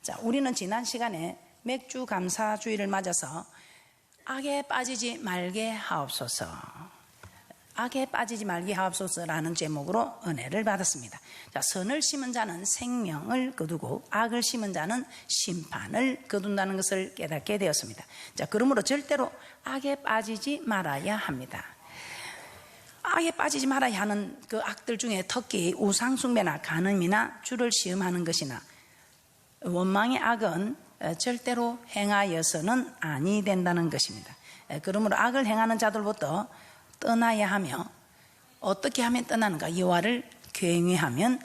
자, 우리는 지난 시간에 맥주 감사주의를 맞아서 악에 빠지지 말게 하옵소서, 악에 빠지지 말게 하옵소서라는 제목으로 은혜를 받았습니다. 자, 선을 심은 자는 생명을 거두고 악을 심은 자는 심판을 거둔다는 것을 깨닫게 되었습니다. 자, 그러므로 절대로 악에 빠지지 말아야 합니다. 악에 빠지지 말아야 하는 그 악들 중에 특히 우상숭배나 간음이나 주를 시험하는 것이나 원망의 악은 절대로 행하여서는 아니 된다는 것입니다. 그러므로 악을 행하는 자들부터 떠나야 하며, 어떻게 하면 떠나는가? 여호와를 경외하면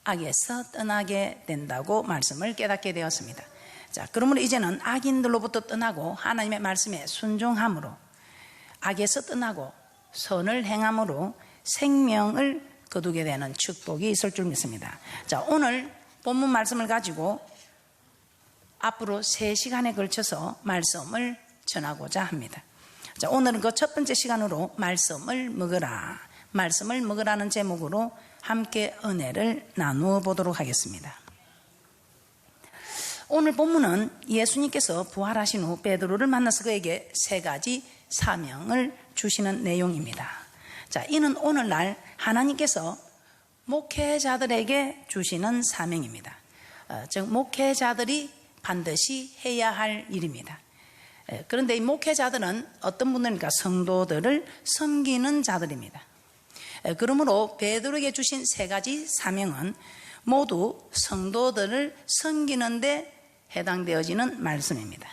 악에서 떠나게 된다고 말씀을 깨닫게 되었습니다. 자, 그러므로 이제는 악인들로부터 떠나고 하나님의 말씀에 순종함으로, 악에서 떠나고 선을 행함으로 생명을 거두게 되는 축복이 있을 줄 믿습니다. 자, 오늘 본문 말씀을 가지고 앞으로 3시간에 걸쳐서 말씀을 전하고자 합니다. 자, 오늘은 그 첫 번째 시간으로 말씀을 먹으라는 제목으로 함께 은혜를 나누어 보도록 하겠습니다. 오늘 본문은 예수님께서 부활하신 후 베드로를 만나서 그에게 3가지 사명을 주시는 내용입니다. 자, 이는 오늘날 하나님께서 목회자들에게 주시는 사명입니다. 즉 목회자들이 반드시 해야 할 일입니다. 그런데 이 목회자들은 어떤 분들입니까? 성도들을 섬기는 자들입니다. 그러므로 베드로에게 주신 3가지 사명은 모두 성도들을 섬기는 데 해당되어지는 말씀입니다.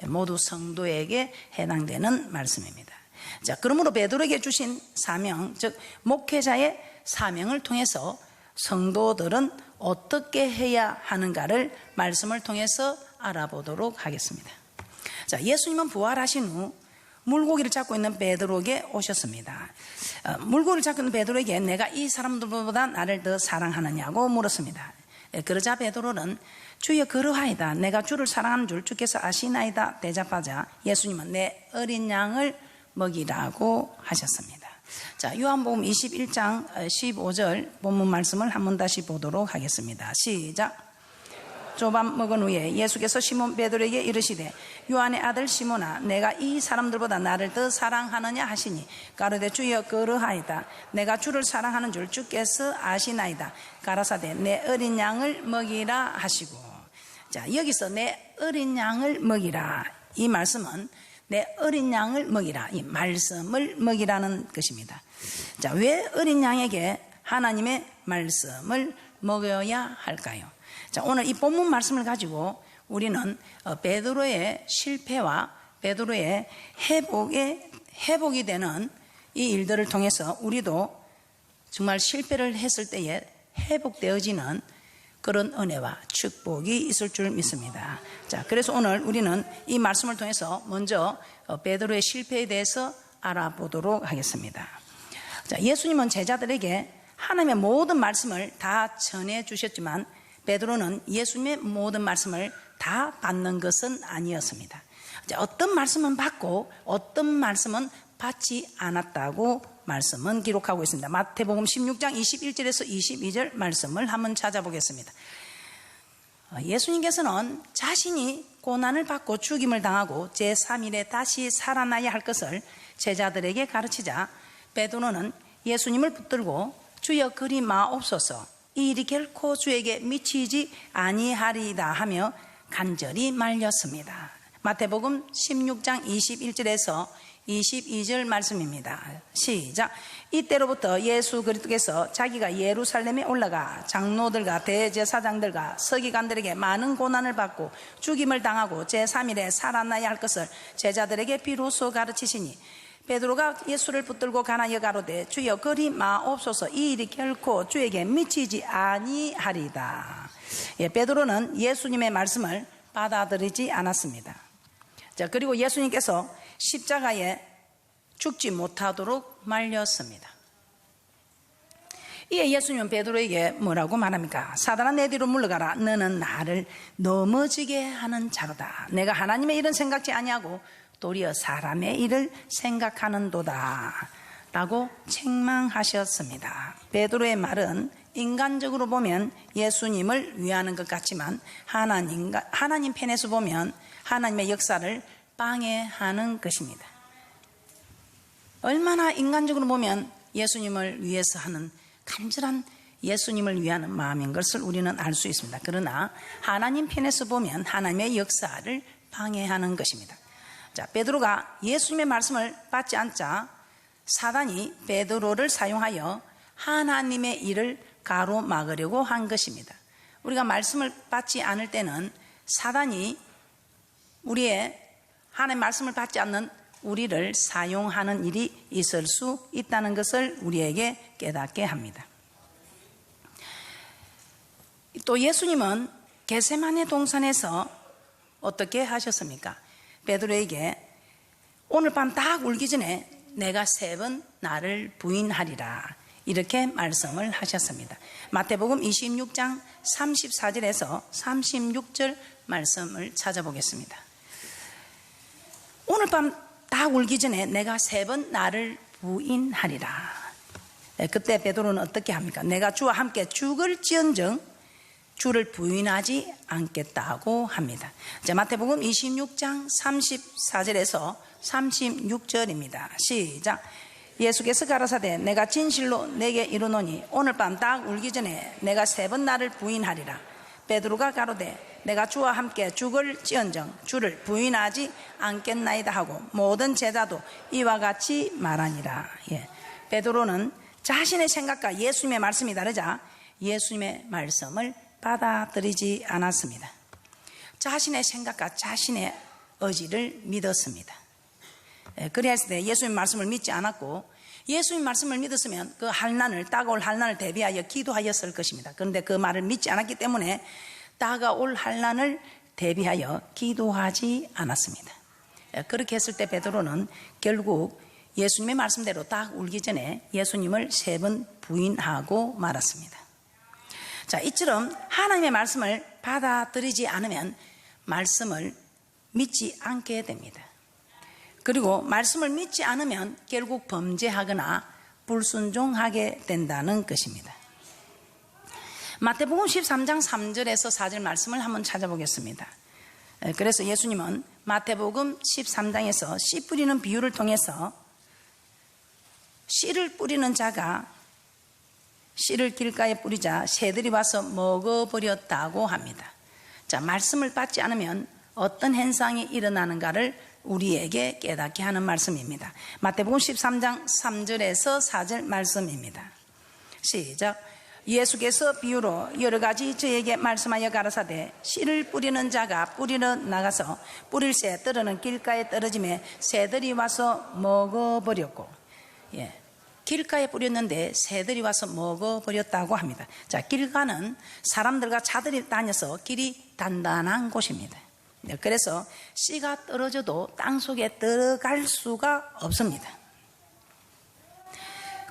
모두 성도에게 해당되는 말씀입니다. 자, 그러므로 베드로에게 주신 사명, 즉 목회자의 사명을 통해서 성도들은 어떻게 해야 하는가를 말씀을 통해서 알아보도록 하겠습니다. 자, 예수님은 부활하신 후 물고기를 잡고 있는 베드로에게 오셨습니다. 물고기를 잡고 있는 베드로에게 내가 이 사람들보다 나를 더 사랑하느냐고 물었습니다. 그러자 베드로는 주여 그러하이다, 내가 주를 사랑하는 줄 주께서 아시나이다 대답하자 예수님은 내 어린 양을 먹이라고 하셨습니다. 자, 요한복음 21장 15절 본문 말씀을 한번 다시 보도록 하겠습니다. 시작. 조밥 먹은 후에 예수께서 시몬 베드로에게 이르시되 요한의 아들 시몬아, 내가 이 사람들보다 나를 더 사랑하느냐 하시니 가로되 주여 그러하이다, 내가 주를 사랑하는 줄 주께서 아시나이다 가라사대 내 어린 양을 먹이라 하시고. 자, 여기서 내 어린 양을 먹이라, 이 말씀은 내 어린 양을 먹이라, 이 말씀을 먹이라는 것입니다. 자, 왜 어린 양에게 하나님의 말씀을 먹여야 할까요? 자, 오늘 이 본문 말씀을 가지고 우리는 베드로의 실패와 베드로의 회복이 되는 이 일들을 통해서 우리도 정말 실패를 했을 때에 회복되어지는 그런 은혜와 축복이 있을 줄 믿습니다. 자, 그래서 오늘 우리는 이 말씀을 통해서 먼저 베드로의 실패에 대해서 알아보도록 하겠습니다. 자, 예수님은 제자들에게 하나님의 모든 말씀을 다 전해 주셨지만 베드로는 예수님의 모든 말씀을 다 받는 것은 아니었습니다. 자, 어떤 말씀은 받고 어떤 말씀은 받지 않았다고 말씀은 기록하고 있습니다. 마태복음 16장 21절에서 22절 말씀을 한번 찾아보겠습니다. 예수님께서는 자신이 고난을 받고 죽임을 당하고 제3일에 다시 살아나야 할 것을 제자들에게 가르치자 베드로는 예수님을 붙들고 주여 그리 마옵소서, 이 일이 결코 주에게 미치지 아니하리이다 하며 간절히 말렸습니다. 마태복음 16장 21절에서 22절 말씀입니다. 시작. 이때로부터 예수 그리스도께서 자기가 예루살렘에 올라가 장로들과 대제사장들과 서기관들에게 많은 고난을 받고 죽임을 당하고 제3일에 살아나야 할 것을 제자들에게 비로소 가르치시니 베드로가 예수를 붙들고 가나여 가로되 주여 그리 마옵소서, 이 일이 결코 주에게 미치지 아니하리이다. 베드로는 예수님의 말씀을 받아들이지 않았습니다. 자, 그리고 예수님께서 십자가에 죽지 못하도록 말렸습니다. 이에 예수님은 베드로에게 뭐라고 말합니까? 사단아 내 뒤로 물러가라, 너는 나를 넘어지게 하는 자로다. 내가 하나님의 일은 생각지 아니하고 도리어 사람의 일을 생각하는도다 라고 책망하셨습니다. 베드로의 말은 인간적으로 보면 예수님을 위하는 것 같지만 하나님 편에서 보면 하나님의 역사를 방해하는 것입니다. 얼마나 인간적으로 보면 예수님을 위해서 하는 간절한 예수님을 위하는 마음인 것을 우리는 알 수 있습니다. 그러나 하나님 편에서 보면 하나님의 역사를 방해하는 것입니다. 자, 베드로가 예수님의 말씀을 받지 않자 사단이 베드로를 사용하여 하나님의 일을 가로막으려고 한 것입니다. 우리가 말씀을 받지 않을 때는 사단이 우리의 하나님의 말씀을 받지 않는 우리를 사용하는 일이 있을 수 있다는 것을 우리에게 깨닫게 합니다. 또 예수님은 겟세마네 동산에서 어떻게 하셨습니까? 베드로에게 오늘 밤 딱 울기 전에 내가 3번 나를 부인하리라 이렇게 말씀을 하셨습니다. 마태복음 26장 34절에서 36절 말씀을 찾아보겠습니다. 오늘 밤 딱 울기 전에 내가 3번 나를 부인하리라. 그때 베드로는 어떻게 합니까? 내가 주와 함께 죽을지언정 주를 부인하지 않겠다고 합니다. 자, 마태복음 26장 34절에서 36절입니다. 시작. 예수께서 가라사대 내가 진실로 내게 이르노니 오늘 밤 딱 울기 전에 내가 3번 나를 부인하리라. 베드로가 가로되 내가 주와 함께 죽을지언정 주를 부인하지 않겠나이다 하고 모든 제자도 이와 같이 말하니라. 베드로는 자신의 생각과 예수님의 말씀이 다르자 예수님의 말씀을 받아들이지 않았습니다. 자신의 생각과 자신의 의지를 믿었습니다. 그래서 예수님 말씀을 믿지 않았고 예수님 말씀을 믿었으면 그 다가올 환난을 대비하여 기도하였을 것입니다. 그런데 그 말을 믿지 않았기 때문에 다가올 환난을 대비하여 기도하지 않았습니다. 그렇게 했을 때 베드로는 결국 예수님의 말씀대로 딱 울기 전에 예수님을 3번 부인하고 말았습니다. 자, 이처럼 하나님의 말씀을 받아들이지 않으면 말씀을 믿지 않게 됩니다. 그리고 말씀을 믿지 않으면 결국 범죄하거나 불순종하게 된다는 것입니다. 마태복음 13장 3절에서 4절 말씀을 한번 찾아보겠습니다. 그래서 예수님은 마태복음 13장에서 씨 뿌리는 비유를 통해서 씨를 뿌리는 자가 씨를 길가에 뿌리자 새들이 와서 먹어버렸다고 합니다. 자, 말씀을 받지 않으면 어떤 현상이 일어나는가를 우리에게 깨닫게 하는 말씀입니다. 마태복음 13장 3절에서 4절 말씀입니다. 시작. 예수께서 비유로 여러 가지 저에게 말씀하여 가라사대 씨를 뿌리는 자가 뿌리러 나가서 뿌릴새 떨어는 길가에 떨어지매 새들이 와서 먹어버렸고, 길가에 뿌렸는데 새들이 와서 먹어버렸다고 합니다. 자, 길가는 사람들과 차들이 다녀서 길이 단단한 곳입니다. 그래서 씨가 떨어져도 땅속에 들어갈 수가 없습니다.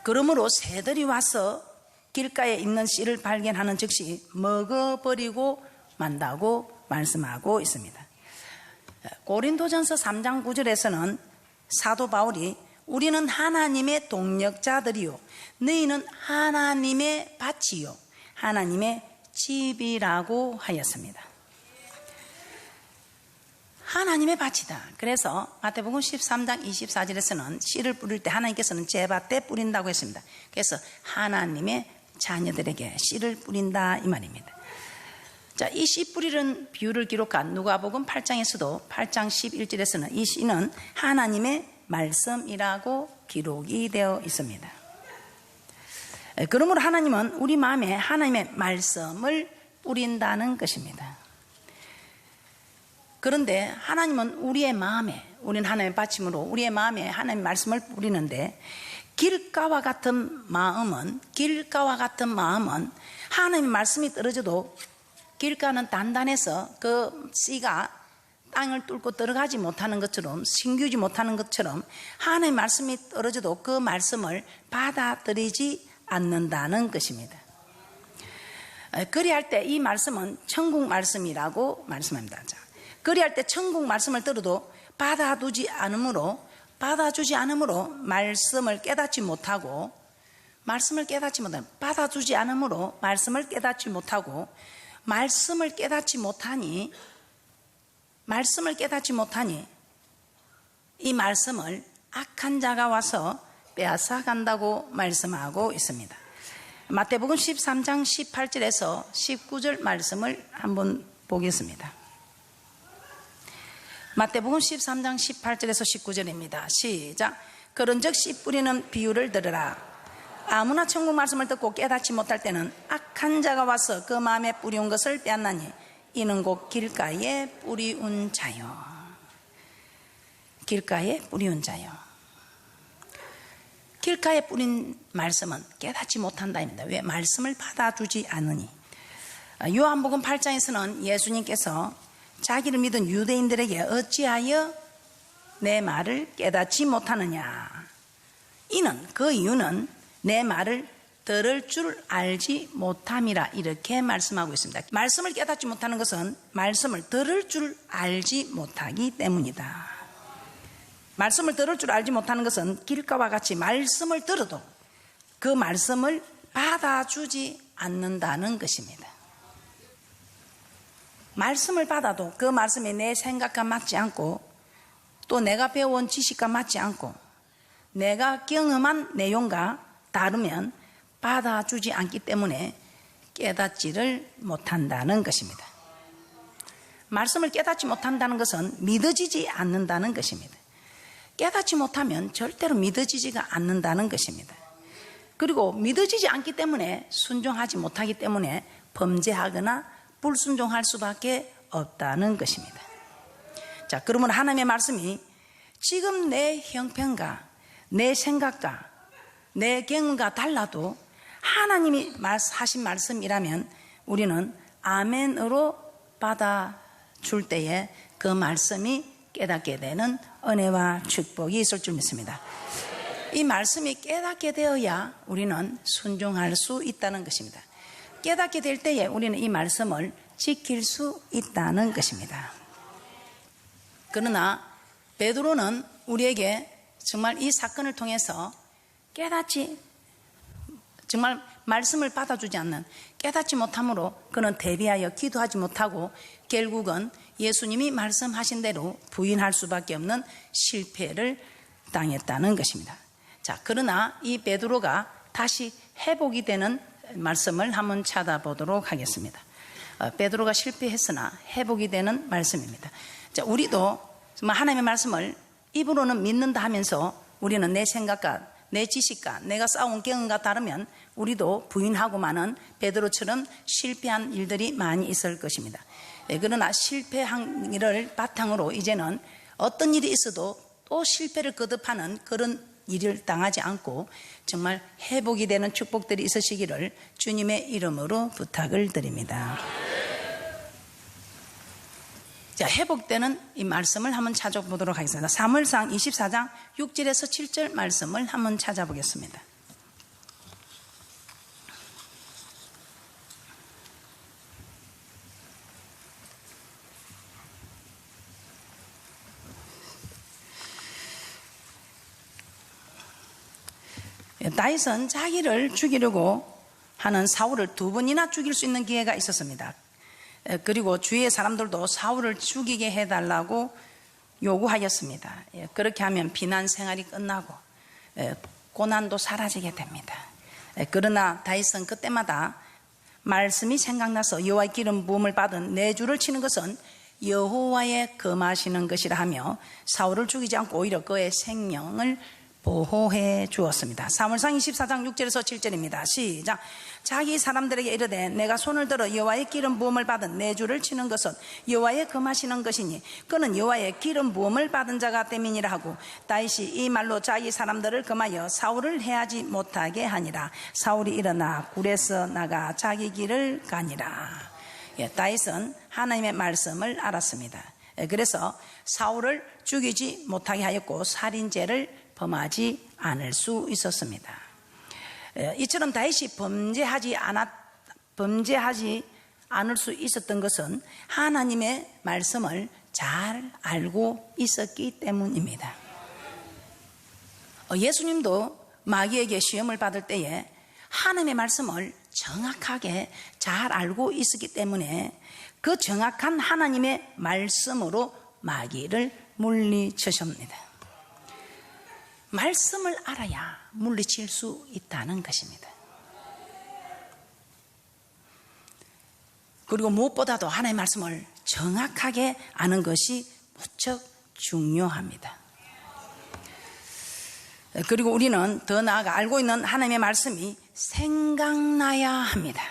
그러므로 새들이 와서 길가에 있는 씨를 발견하는 즉시 먹어버리고 만다고 말씀하고 있습니다. 고린도전서 3장 9절에서는 사도 바울이 우리는 하나님의 동역자들이요 너희는 하나님의 밭이요 하나님의 집이라고 하였습니다. 하나님의 밭이다. 그래서 마태복음 13장 24절에서는 씨를 뿌릴 때 하나님께서는 제 밭에 뿌린다고 했습니다. 그래서 하나님의 자녀들에게 씨를 뿌린다 이 말입니다. 자, 이 씨 뿌리는 비유를 기록한 누가복음 8장에서도 8장 11절에서는 이 씨는 하나님의 말씀이라고 기록이 되어 있습니다. 그러므로 하나님은 우리 마음에 하나님의 말씀을 뿌린다는 것입니다. 그런데 하나님은 우리의 마음에, 우리는 하나님의 받침으로 우리의 마음에 하나님의 말씀을 뿌리는데 길가와 같은 마음은 하나님의 말씀이 떨어져도 길가는 단단해서 그 씨가 땅을 뚫고 들어가지 못하는 것처럼 심기지 못하는 것처럼 하나님의 말씀이 떨어져도 그 말씀을 받아들이지 않는다는 것입니다. 그리할 때 이 말씀은 천국 말씀이라고 말씀합니다. 그리할 때 천국 말씀을 들어도 받아주지 않으므로 말씀을 깨닫지 못하고 말씀을 깨닫지 못하는, 받아주지 않으므로 말씀을 깨닫지 못하고, 말씀을 깨닫지 못하니 이 말씀을 악한 자가 와서 빼앗아 간다고 말씀하고 있습니다. 마태복음 13장 18절에서 19절 말씀을 한번 보겠습니다. 마태복음 13장 18절에서 19절입니다. 시작. 그런즉 씨 뿌리는 비유를 들으라. 아무나 천국 말씀을 듣고 깨닫지 못할 때는 악한 자가 와서 그 마음에 뿌리운 것을 빼앗나니 이는 곧 길가에 뿌리운 자요. 길가에 뿌리운 자요. 길가에 뿌린 말씀은 깨닫지 못한다입니다. 왜? 말씀을 받아주지 않으니. 요한복음 8장에서는 예수님께서 자기를 믿은 유대인들에게 어찌하여 내 말을 깨닫지 못하느냐. 그 이유는 내 말을 들을 줄 알지 못함이라 이렇게 말씀하고 있습니다. 말씀을 깨닫지 못하는 것은 말씀을 들을 줄 알지 못하기 때문이다. 말씀을 들을 줄 알지 못하는 것은 길가와 같이 말씀을 들어도 그 말씀을 받아주지 않는다는 것입니다. 말씀을 받아도 그 말씀이 내 생각과 맞지 않고 또 내가 배워온 지식과 맞지 않고 내가 경험한 내용과 다르면 받아주지 않기 때문에 깨닫지를 못한다는 것입니다. 말씀을 깨닫지 못한다는 것은 믿어지지 않는다는 것입니다. 깨닫지 못하면 절대로 믿어지지가 않는다는 것입니다. 그리고 믿어지지 않기 때문에 순종하지 못하기 때문에 범죄하거나 불순종할 수밖에 없다는 것입니다. 자, 그러면 하나님의 말씀이 지금 내 형편과 내 생각과 내 경험과 달라도 하나님이 하신 말씀이라면 우리는 아멘으로 받아줄 때에 그 말씀이 깨닫게 되는 은혜와 축복이 있을 줄 믿습니다. 이 말씀이 깨닫게 되어야 우리는 순종할 수 있다는 것입니다. 깨닫게 될 때에 우리는 이 말씀을 지킬 수 있다는 것입니다. 그러나 베드로는 우리에게 정말 이 사건을 통해서 정말 말씀을 받아주지 않는, 깨닫지 못함으로 그는 대비하여 기도하지 못하고 결국은 예수님이 말씀하신 대로 부인할 수밖에 없는 실패를 당했다는 것입니다. 자, 그러나 이 베드로가 다시 회복이 되는 말씀을 한번 찾아보도록 하겠습니다. 베드로가 실패했으나 회복이 되는 말씀입니다. 자, 우리도 정말 하나님의 말씀을 입으로는 믿는다 하면서 우리는 내 생각과 내 지식과 내가 쌓아온 경험과 다르면 우리도 부인하고 마는 베드로처럼 실패한 일들이 많이 있을 것입니다. 그러나 실패한 일을 바탕으로 이제는 어떤 일이 있어도 또 실패를 거듭하는 그런 일을 당하지 않고 정말 회복이 되는 축복들이 있으시기를 주님의 이름으로 부탁을 드립니다. 자, 회복되는 이 말씀을 한번 찾아보도록 하겠습니다. 사무엘상 24장 6절에서 7절 말씀을 한번 찾아보겠습니다. 다윗은 자기를 죽이려고 하는 사울을 2번이나 죽일 수 있는 기회가 있었습니다. 그리고 주위의 사람들도 사울을 죽이게 해달라고 요구하였습니다. 그렇게 하면 비난 생활이 끝나고 고난도 사라지게 됩니다. 그러나 다윗은 그때마다 말씀이 생각나서 여호와의 기름 부음을 받은 네 줄을 치는 것은 여호와의 금하시는 것이라 하며 사울을 죽이지 않고 오히려 그의 생명을 보호해 주었습니다. 사무엘상 24장 6절에서 7절입니다. 시작. 자기 사람들에게 이르되 내가 손을 들어 여호와의 기름 부음을 받은 네 줄을 치는 것은 여호와의 금하시는 것이니 그는 여호와의 기름 부음을 받은 자가 됨이니라 하고 다윗이 이 말로 자기 사람들을 금하여 사울을 해하지 못하게 하니라. 사울이 일어나 굴에서 나가 자기 길을 가니라. 다윗은 하나님의 말씀을 알았습니다. 그래서 사울을 죽이지 못하게 하였고 살인죄를 범하지 않을 수 있었습니다. 이처럼 다윗이 범죄하지 않을 수 있었던 것은 하나님의 말씀을 잘 알고 있었기 때문입니다. 예수님도 마귀에게 시험을 받을 때에 하나님의 말씀을 정확하게 잘 알고 있었기 때문에 그 정확한 하나님의 말씀으로 마귀를 물리치십니다. 말씀을 알아야 물리칠 수 있다는 것입니다. 그리고 무엇보다도 하나님의 말씀을 정확하게 아는 것이 무척 중요합니다. 그리고 우리는 더 나아가 알고 있는 하나님의 말씀이 생각나야 합니다.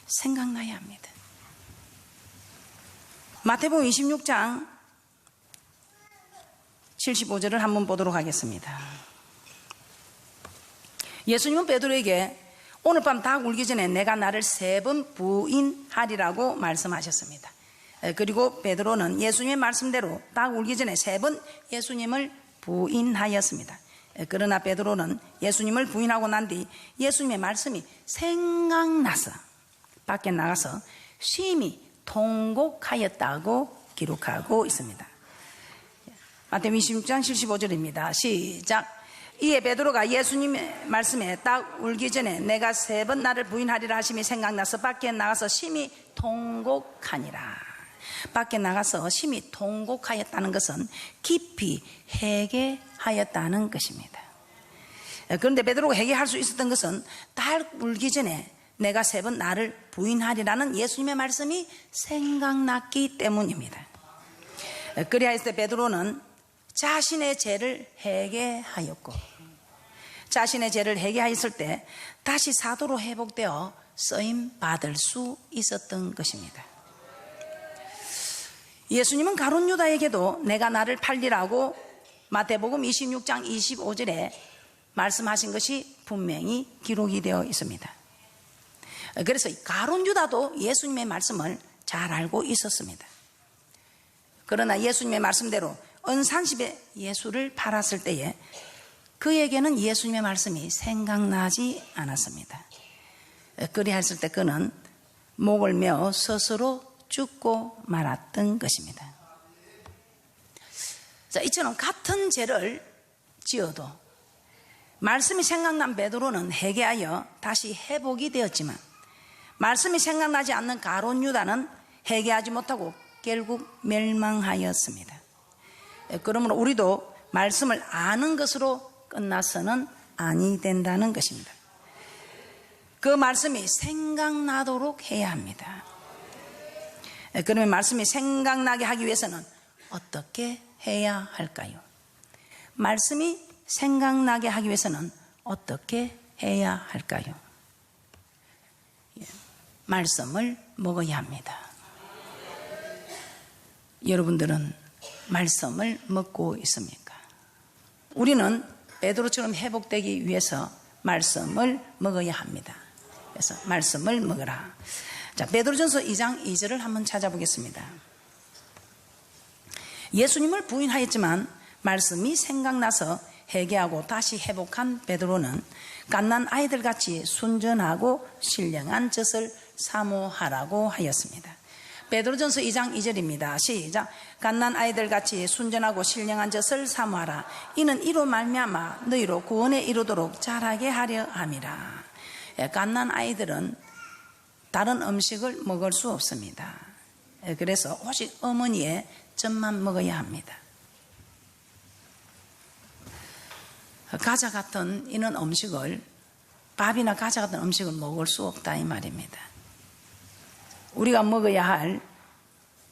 생각나야 합니다. 마태복음 26장 75절을 한번 보도록 하겠습니다. 예수님은 베드로에게 오늘 밤 닭 울기 전에 내가 나를 3번 부인하리라고 말씀하셨습니다. 그리고 베드로는 예수님의 말씀대로 닭 울기 전에 3번 예수님을 부인하였습니다. 그러나 베드로는 예수님을 부인하고 난 뒤 예수님의 말씀이 생각나서 밖에 나가서 심히 통곡하였다고 기록하고 있습니다. 마태복음 26장 75절입니다. 시작. 이에 베드로가 예수님의 말씀에 딱 울기 전에 내가 3번 나를 부인하리라 하심이 생각나서 밖에 나가서 심히 통곡하니라. 밖에 나가서 심히 통곡하였다는 것은 깊이 회개하였다는 것입니다. 그런데 베드로가 회개할 수 있었던 것은 딱 울기 전에 내가 3번 나를 부인하리라는 예수님의 말씀이 생각났기 때문입니다. 그리하였을 때 베드로는 자신의 죄를 회개하였고, 자신의 죄를 회개하였을 때 다시 사도로 회복되어 쓰임 받을 수 있었던 것입니다. 예수님은 가룟 유다에게도 내가 나를 팔리라고 마태복음 26장 25절에 말씀하신 것이 분명히 기록이 되어 있습니다. 그래서 가룟 유다도 예수님의 말씀을 잘 알고 있었습니다. 그러나 예수님의 말씀대로 은산십에 예수를 팔았을 때에 그에게는 예수님의 말씀이 생각나지 않았습니다. 그리하였을 때 그는 목을 메어 스스로 죽고 말았던 것입니다. 자, 이처럼 같은 죄를 지어도 말씀이 생각난 베드로는 회개하여 다시 회복이 되었지만 말씀이 생각나지 않는 가룟 유다는 회개하지 못하고 결국 멸망하였습니다. 그러므로 우리도 말씀을 아는 것으로 끝나서는 아니 된다는 것입니다. 그 말씀이 생각나도록 해야 합니다. 그러면 말씀이 생각나게 하기 위해서는 어떻게 해야 할까요? 말씀이 생각나게 하기 위해서는 어떻게 해야 할까요? 말씀을 먹어야 합니다. 여러분들은 말씀을 먹고 있습니까? 우리는 베드로처럼 회복되기 위해서 말씀을 먹어야 합니다. 그래서 말씀을 먹으라. 자, 베드로전서 2장 2절을 한번 찾아보겠습니다. 예수님을 부인하였지만 말씀이 생각나서 회개하고 다시 회복한 베드로는 갓난 아이들같이 순전하고 신령한 젖을 사모하라고 하였습니다. 베드로전서 2장 2절입니다. 시작. 갓난 아이들같이 순전하고 신령한 젖을 사모하라. 이는 이로 말미암아 너희로 구원에 이르도록 자라게 하려 함이라. 갓난 아이들은 다른 음식을 먹을 수 없습니다. 그래서 오직 어머니의 젖만 먹어야 합니다. 과자 같은 이런 음식을, 밥이나 과자 같은 음식을 먹을 수 없다 이 말입니다. 우리가 먹어야 할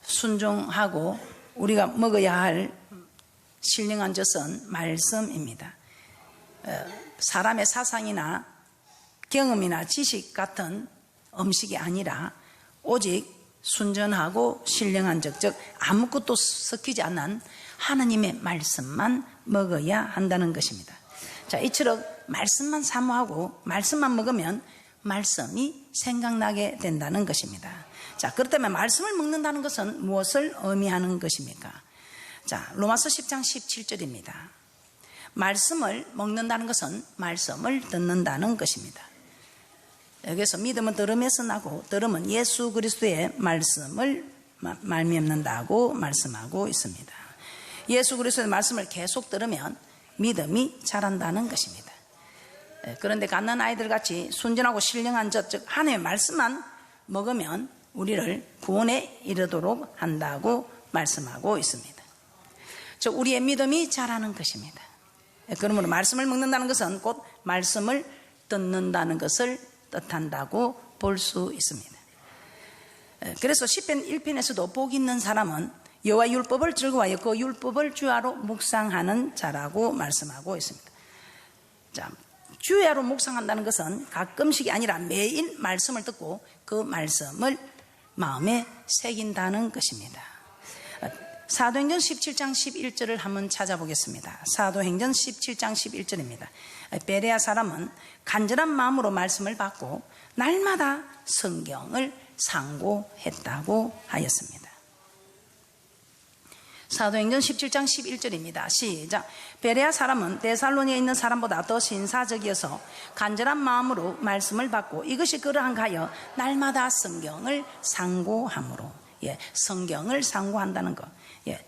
순종하고 우리가 먹어야 할 신령한 젖은 말씀입니다. 사람의 사상이나 경험이나 지식 같은 음식이 아니라 오직 순전하고 신령한 적, 즉 아무것도 섞이지 않는 하나님의 말씀만 먹어야 한다는 것입니다. 자, 이처럼 말씀만 사모하고 말씀만 먹으면 말씀이 생각나게 된다는 것입니다. 자, 그렇다면 말씀을 먹는다는 것은 무엇을 의미하는 것입니까? 자, 로마서 10장 17절입니다. 말씀을 먹는다는 것은 말씀을 듣는다는 것입니다. 여기서 믿음은 들음에서 나고 들음은 예수 그리스도의 말씀을 말미암는다고 말씀하고 있습니다. 예수 그리스도의 말씀을 계속 들으면 믿음이 자란다는 것입니다. 그런데 갓난 아이들 같이 순전하고 신령한 즉 하나님의 말씀만 먹으면 우리를 구원에 이르도록 한다고 말씀하고 있습니다. 즉 우리의 믿음이 자라는 것입니다. 그러므로 말씀을 먹는다는 것은 곧 말씀을 듣는다는 것을 뜻한다고 볼 수 있습니다. 그래서 시편 1편에서도 복 있는 사람은 여호와 율법을 즐거워하여 그 율법을 주야로 묵상하는 자라고 말씀하고 있습니다. 자, 주야로 묵상한다는 것은 가끔씩이 아니라 매일 말씀을 듣고 그 말씀을 마음에 새긴다는 것입니다. 사도행전 17장 11절을 한번 찾아보겠습니다. 사도행전 17장 11절입니다. 베레아 사람은 간절한 마음으로 말씀을 받고 날마다 성경을 상고했다고 하였습니다. 사도행전 17장 11절입니다. 시작. 베레아 사람은 데살로니에 있는 사람보다 더 신사적이어서 간절한 마음으로 말씀을 받고 이것이 그러한가 하여 날마다 성경을 상고함으로. 성경을 상고한다는 것.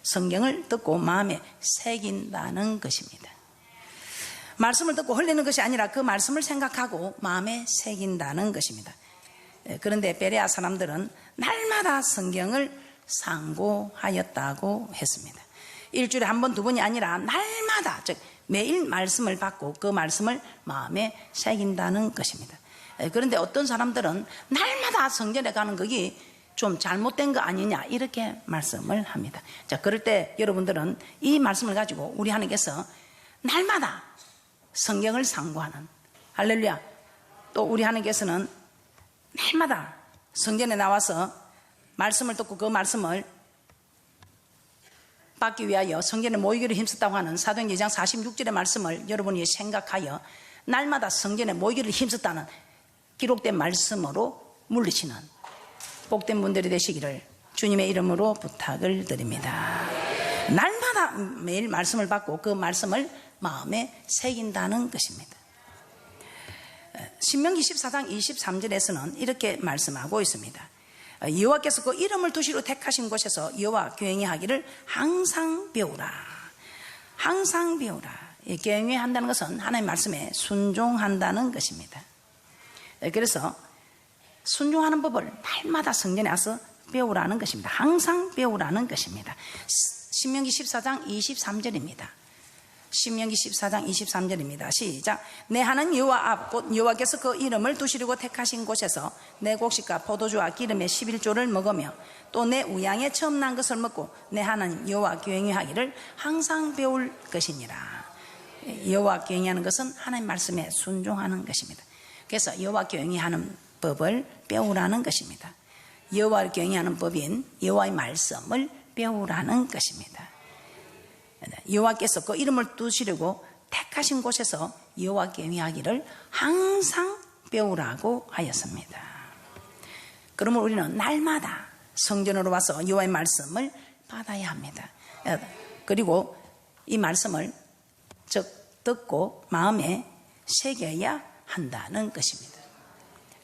성경을 듣고 마음에 새긴다는 것입니다. 말씀을 듣고 흘리는 것이 아니라 그 말씀을 생각하고 마음에 새긴다는 것입니다. 그런데 베레아 사람들은 날마다 성경을 상고하였다고 했습니다. 일주일에 한 번, 두 번이 아니라 날마다, 즉 매일 말씀을 받고 그 말씀을 마음에 새긴다는 것입니다. 그런데 어떤 사람들은 날마다 성전에 가는 것이 좀 잘못된 거 아니냐 이렇게 말씀을 합니다. 자, 그럴 때 여러분들은 이 말씀을 가지고 우리 하나님께서 날마다 성경을 상고하는, 할렐루야, 또 우리 하나님께서는 날마다 성전에 나와서 말씀을 듣고 그 말씀을 받기 위하여 성전에 모이기를 힘썼다고 하는 사도행전 2장 46절의 말씀을 여러분이 생각하여 날마다 성전에 모이기를 힘썼다는 기록된 말씀으로 물리치는 복된 분들이 되시기를 주님의 이름으로 부탁을 드립니다. 날마다 매일 말씀을 받고 그 말씀을 마음에 새긴다는 것입니다. 신명기 14장 23절에서는 이렇게 말씀하고 있습니다. 여호와께서 그 이름을 두시로 택하신 곳에서 여호와 경외하기를 항상 배우라. 항상 배우라. 경외한다는 것은 하나님의 말씀에 순종한다는 것입니다. 그래서 순종하는 법을 날마다 성전에 와서 배우라는 것입니다. 항상 배우라는 것입니다. 신명기 14장 23절입니다. 신명기 14장 23절입니다. 시작. 내 하나님 여호와 앞 곧 여호와께서 그 이름을 두시려고 택하신 곳에서 내 곡식과 포도주와 기름의 11조를 먹으며 또 내 우양에 처음 난 것을 먹고 내 하나님 여호와 경외하기를 항상 배울 것이니라. 여호와 경외하는 것은 하나님 말씀에 순종하는 것입니다. 그래서 여호와 경외하는 법을 배우라는 것입니다. 여호와를 경외하는 법인 여호와의 말씀을 배우라는 것입니다. 여호와께서 그 이름을 두시려고 택하신 곳에서 여호와 경외하기를 항상 배우라고 하였습니다. 그러면 우리는 날마다 성전으로 와서 여호와의 말씀을 받아야 합니다. 그리고 이 말씀을 즉 듣고 마음에 새겨야 한다는 것입니다.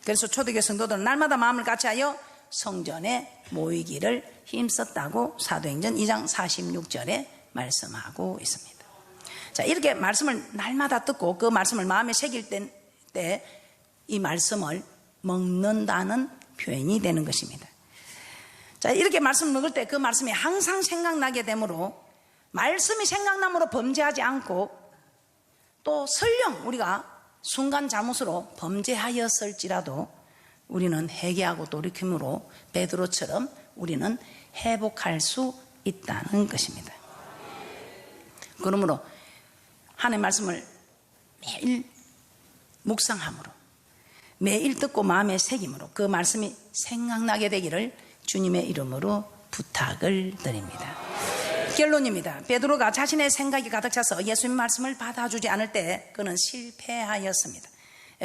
그래서 초대교회 성도들은 날마다 마음을 같이하여 성전에 모이기를 힘썼다고 사도행전 2장 46절에 말씀하고 있습니다. 자, 이렇게 말씀을 날마다 듣고 그 말씀을 마음에 새길 때 이 말씀을 먹는다는 표현이 되는 것입니다. 자, 이렇게 말씀을 먹을 때 그 말씀이 항상 생각나게 되므로 말씀이 생각남으로 범죄하지 않고 또 설령 우리가 순간 잘못으로 범죄하였을지라도 우리는 회개하고 돌이킴으로 베드로처럼 우리는 회복할 수 있다는 것입니다. 그러므로 하나님의 말씀을 매일 묵상함으로 매일 듣고 마음에 새김으로 그 말씀이 생각나게 되기를 주님의 이름으로 부탁을 드립니다. 결론입니다. 베드로가 자신의 생각이 가득 차서 예수님 말씀을 받아주지 않을 때 그는 실패하였습니다.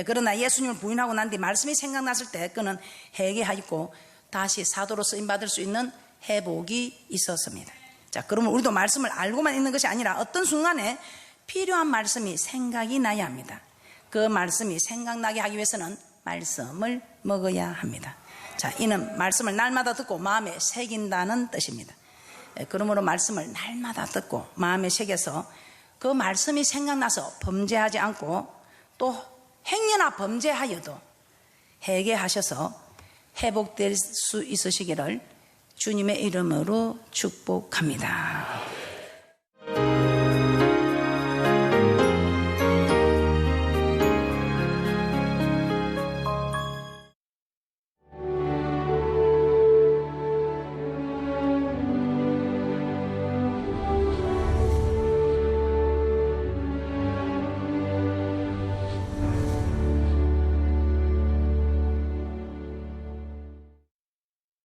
그러나 예수님을 부인하고 난 뒤 말씀이 생각났을 때 그는 회개하였고 다시 사도로 쓰임받을 수 있는 회복이 있었습니다. 자, 그러면 우리도 말씀을 알고만 있는 것이 아니라 어떤 순간에 필요한 말씀이 생각이 나야 합니다. 그 말씀이 생각나게 하기 위해서는 말씀을 먹어야 합니다. 자, 이는 말씀을 날마다 듣고 마음에 새긴다는 뜻입니다. 그러므로 말씀을 날마다 듣고 마음에 새겨서 그 말씀이 생각나서 범죄하지 않고 또 행여나 범죄하여도 회개하셔서 회복될 수 있으시기를 주님의 이름으로 축복합니다.